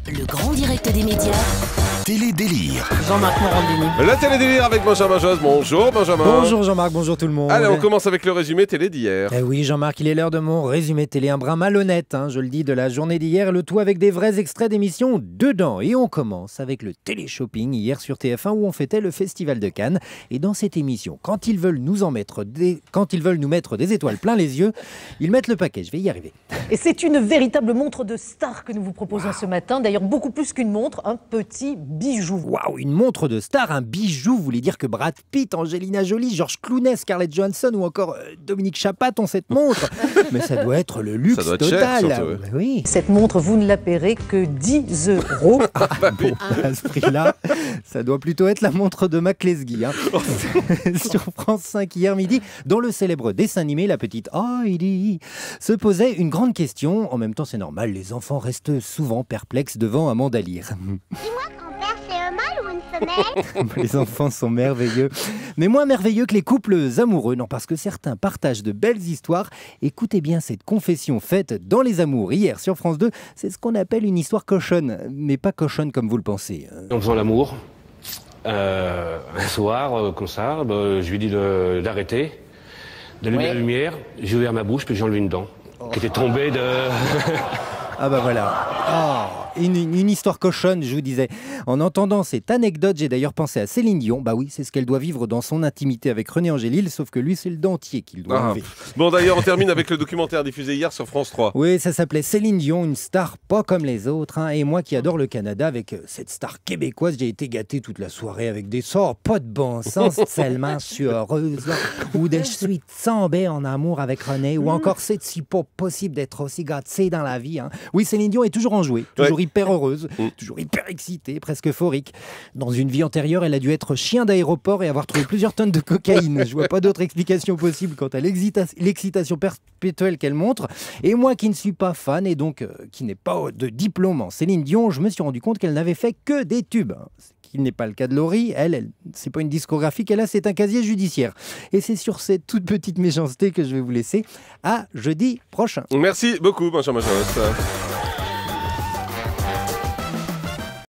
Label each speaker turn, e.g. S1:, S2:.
S1: Le grand direct des médias.
S2: Télédélire.
S3: Jean-Marc Morandini.
S4: La Télédélire avec Benjamin Josse. Bonjour Benjamin.
S3: Bonjour Jean-Marc, bonjour tout le monde.
S4: Allez, on commence avec le résumé télé d'hier.
S3: Eh oui Jean-Marc, il est l'heure de mon résumé télé, un brin malhonnête, je le dis, de la journée d'hier, le tout avec des vrais extraits d'émissions dedans. Et on commence avec le télé-shopping hier sur TF1 où on fêtait le Festival de Cannes. Et dans cette émission, quand ils veulent nous mettre des étoiles plein les yeux, ils mettent le paquet, je vais y arriver.
S5: Et c'est une véritable montre de star que nous vous proposons ce matin. D'ailleurs, beaucoup plus qu'une montre, un petit bijou.
S3: Waouh, une montre de star, un bijou, vous voulez dire que Brad Pitt, Angelina Jolie, George Clooney, Scarlett Johansson ou encore Dominique Chapat ont cette montre. Mais ça doit être le luxe
S4: Ça doit être
S3: total.
S4: cher, surtout, ouais.
S3: Oui.
S5: Cette montre, vous ne la paierez que 10 euros.
S3: Bon, à ce prix-là, ça doit plutôt être la montre de Mac Lesguy. Sur France 5 hier midi, dans le célèbre dessin animé, la petite Heidi se posait une grande question. En même temps, c'est normal, les enfants restent souvent perplexes devant Amanda Lear.
S6: Dis-moi, grand-père, c'est un mâle ou une femelle?
S3: Les enfants sont merveilleux, mais moins merveilleux que les couples amoureux. Non, parce que certains partagent de belles histoires. Écoutez bien cette confession faite dans Les Amours hier sur France 2. C'est ce qu'on appelle une histoire cochonne, mais pas cochonne comme vous le pensez.
S7: En faisant l'amour, un soir, comme ça, je lui ai dit d'arrêter, d'allumer la lumière. J'ai ouvert ma bouche, puis j'ai enlevé une dent qui était tombée de...
S3: Ah bah voilà. Une histoire cochonne, je vous disais. En entendant cette anecdote, j'ai d'ailleurs pensé à Céline Dion. Bah oui, c'est ce qu'elle doit vivre dans son intimité avec René Angélil, sauf que lui, c'est le dentier qu'il doit enlever.
S4: Bon, d'ailleurs, on termine avec le documentaire diffusé hier sur France 3.
S3: Oui, ça s'appelait Céline Dion, une star pas comme les autres. Et moi qui adore le Canada, avec cette star québécoise, j'ai été gâté toute la soirée avec des sorts pas de bon sens, tellement heureuse. Ou de je suis tombée en amour avec René, ou encore c'est-tu pas possible d'être aussi gâté dans la vie. Oui, Céline Dion est toujours enjouée, toujours hyper heureuse, toujours hyper excitée, presque euphorique. Dans une vie antérieure, elle a dû être chien d'aéroport et avoir trouvé plusieurs tonnes de cocaïne. Je vois pas d'autre explication possible quant à l'excitation perpétuelle qu'elle montre. Et moi qui ne suis pas fan et donc qui n'ai pas de diplôme en Céline Dion, je me suis rendu compte qu'elle n'avait fait que des tubes. Ce qui n'est pas le cas de Laurie. Elle c'est pas une discographie qu'elle a, c'est un casier judiciaire. Et c'est sur cette toute petite méchanceté que je vais vous laisser. À jeudi prochain.
S4: Merci beaucoup Benjamin Josse.